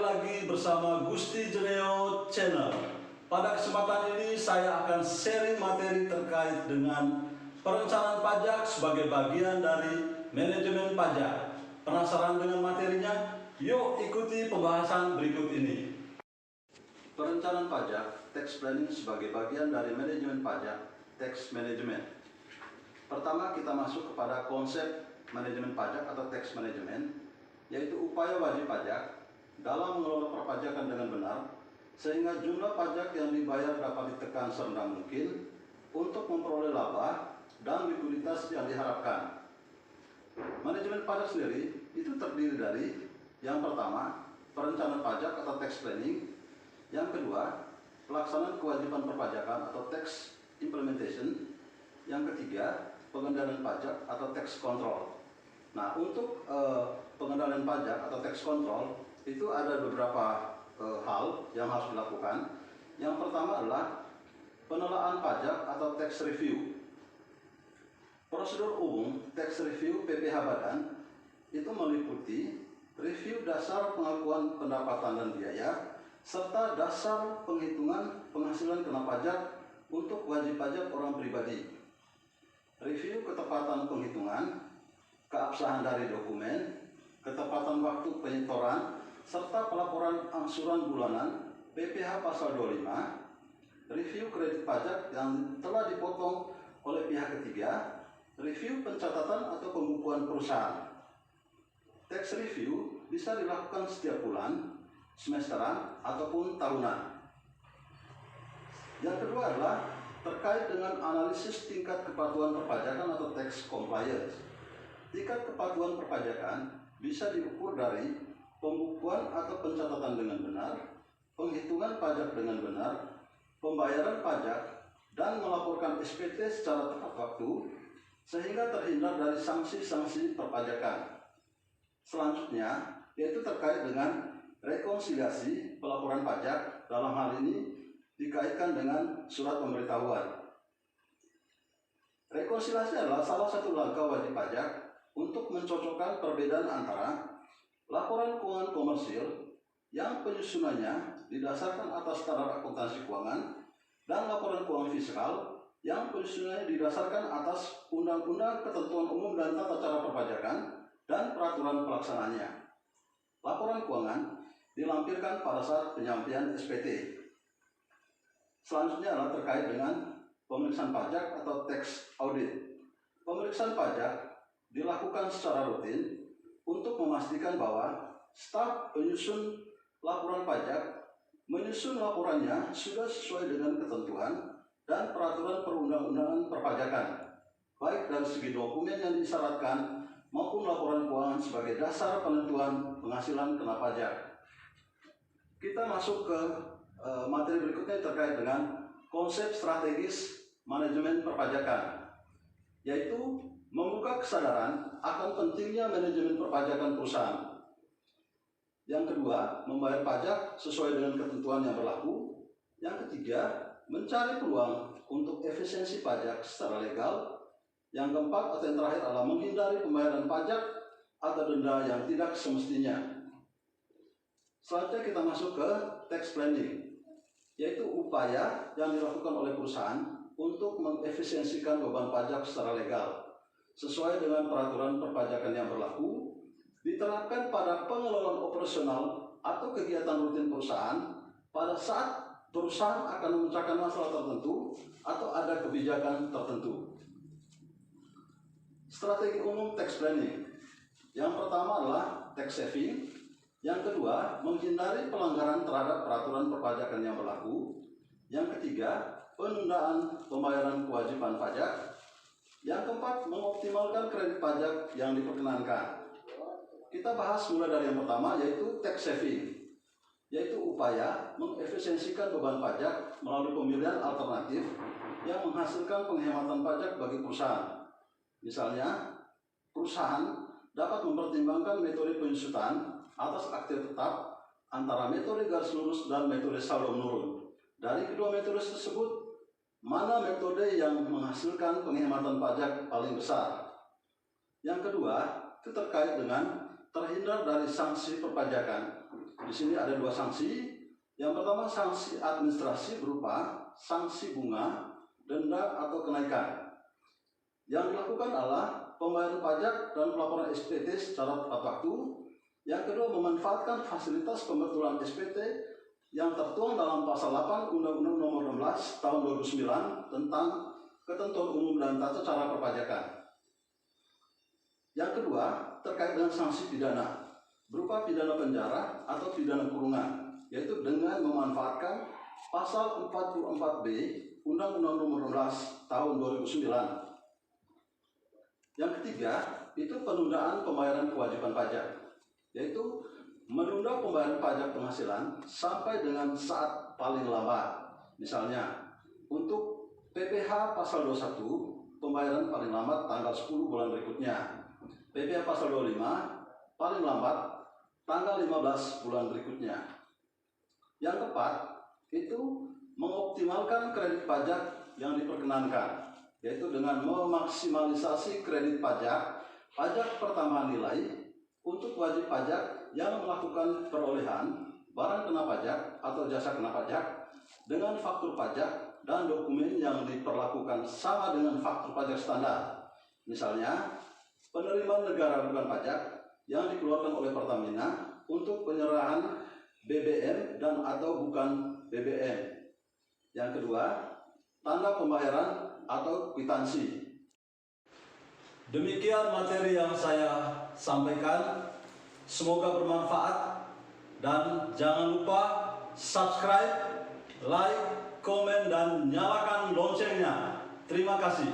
lagi bersama Gusti Jeneo Channel. Pada kesempatan ini saya akan sharing materi terkait dengan perencanaan pajak sebagai bagian dari manajemen pajak. Penasaran dengan materinya? Yuk ikuti pembahasan berikut ini. Perencanaan pajak, tax planning sebagai bagian dari manajemen pajak, tax management. Pertama kita masuk kepada konsep manajemen pajak atau tax management, yaitu upaya wajib pajak dalam mengelola perpajakan dengan benar sehingga jumlah pajak yang dibayar dapat ditekan serendah mungkin untuk memperoleh laba dan likuiditas yang diharapkan. Manajemen pajak sendiri itu terdiri dari yang pertama, perencanaan pajak atau tax planning, yang kedua, pelaksanaan kewajiban perpajakan atau tax implementation, yang ketiga, pengendalian pajak atau tax control. Nah, untuk pengendalian pajak atau tax control itu ada beberapa hal yang harus dilakukan. Yang pertama adalah penelaahan pajak atau tax review. Prosedur umum tax review PPh Badan itu meliputi review dasar pengakuan pendapatan dan biaya serta dasar penghitungan penghasilan kena pajak untuk wajib pajak orang pribadi. Review ketepatan penghitungan, keabsahan dari dokumen, ketepatan waktu penyetoran, serta pelaporan angsuran bulanan PPh pasal 25, review kredit pajak yang telah dipotong oleh pihak ketiga, review pencatatan atau pembukuan perusahaan. Tax review bisa dilakukan setiap bulan, semesteran, ataupun tahunan. Yang kedua adalah terkait dengan analisis tingkat kepatuhan perpajakan atau tax compliance. Tingkat kepatuhan perpajakan bisa diukur dari pembukuan atau pencatatan dengan benar, penghitungan pajak dengan benar, pembayaran pajak, dan melaporkan SPT secara tepat waktu, sehingga terhindar dari sanksi-sanksi perpajakan. Selanjutnya, yaitu terkait dengan rekonsiliasi pelaporan pajak, dalam hal ini dikaitkan dengan surat pemberitahuan. Rekonsiliasi adalah salah satu langkah wajib pajak untuk mencocokkan perbedaan antara laporan keuangan komersil yang penyusunannya didasarkan atas standar akuntansi keuangan dan laporan keuangan fiskal yang penyusunannya didasarkan atas undang-undang ketentuan umum dan tata cara perpajakan dan peraturan pelaksanaannya. Laporan keuangan dilampirkan pada saat penyampaian SPT. Selanjutnya adalah terkait dengan pemeriksaan pajak atau tax audit. Pemeriksaan pajak dilakukan secara rutin untuk memastikan bahwa staf penyusun laporan pajak menyusun laporannya sudah sesuai dengan ketentuan dan peraturan perundang-undangan perpajakan, baik dari segi dokumen yang disyaratkan maupun laporan keuangan sebagai dasar penentuan penghasilan kena pajak. Kita masuk ke materi berikutnya terkait dengan konsep strategis manajemen perpajakan, yaitu membuka kesadaran akan pentingnya manajemen perpajakan perusahaan. Yang kedua, membayar pajak sesuai dengan ketentuan yang berlaku. Yang ketiga, mencari peluang untuk efisiensi pajak secara legal. Yang keempat atau yang terakhir adalah menghindari pembayaran pajak atau denda yang tidak semestinya. Selanjutnya kita masuk ke tax planning, yaitu upaya yang dilakukan oleh perusahaan untuk mengefisiensikan beban pajak secara legal sesuai dengan peraturan perpajakan yang berlaku, diterapkan pada pengelolaan operasional atau kegiatan rutin perusahaan pada saat perusahaan akan memecahkan masalah tertentu atau ada kebijakan tertentu. Strategi umum tax planning. Yang pertama adalah tax saving. Yang kedua, menghindari pelanggaran terhadap peraturan perpajakan yang berlaku. Yang ketiga, penundaan pembayaran kewajiban pajak. Yang keempat, mengoptimalkan kredit pajak yang diperkenankan. Kita bahas mulai dari yang pertama, yaitu tax saving, yaitu upaya mengefisiensikan beban pajak melalui pemilihan alternatif yang menghasilkan penghematan pajak bagi perusahaan. Misalnya, perusahaan dapat mempertimbangkan metode penyusutan atas akte tetap antara metode garis lurus dan metode saldo menurun. Dari kedua metode tersebut, mana metode yang menghasilkan penghematan pajak paling besar? Yang kedua, itu terkait dengan terhindar dari sanksi perpajakan. Di sini ada dua sanksi. Yang pertama sanksi administrasi berupa sanksi bunga, denda atau kenaikan. Yang dilakukan adalah pembayaran pajak dan pelaporan SPT secara tepat waktu. Yang kedua, memanfaatkan fasilitas pembetulan SPT yang tertuang dalam pasal 8 Undang-Undang Nomor 16 Tahun 2009 tentang Ketentuan Umum dan Tata Cara Perpajakan. Yang kedua, terkait dengan sanksi pidana berupa pidana penjara atau pidana kurungan, yaitu dengan memanfaatkan pasal 44B Undang-Undang Nomor 16 Tahun 2009. Yang ketiga, itu penundaan pembayaran kewajiban pajak, yaitu menunda pembayaran pajak penghasilan sampai dengan saat paling lambat. Misalnya, untuk PPh pasal 21, pembayaran paling lambat tanggal 10 bulan berikutnya. PPh pasal 25, paling lambat tanggal 15 bulan berikutnya. Yang keempat, itu mengoptimalkan kredit pajak yang diperkenankan, yaitu dengan memaksimalisasi kredit pajak pertambahan nilai untuk wajib pajak yang melakukan perolehan barang kena pajak atau jasa kena pajak dengan faktur pajak dan dokumen yang diperlakukan sama dengan faktur pajak standar. Misalnya, penerimaan negara bukan pajak yang dikeluarkan oleh Pertamina untuk penyerahan BBM dan atau bukan BBM. Yang kedua, tanda pembayaran atau kwitansi. Demikian materi yang saya sampaikan. Semoga bermanfaat dan jangan lupa subscribe, like, komen, dan nyalakan loncengnya. Terima kasih.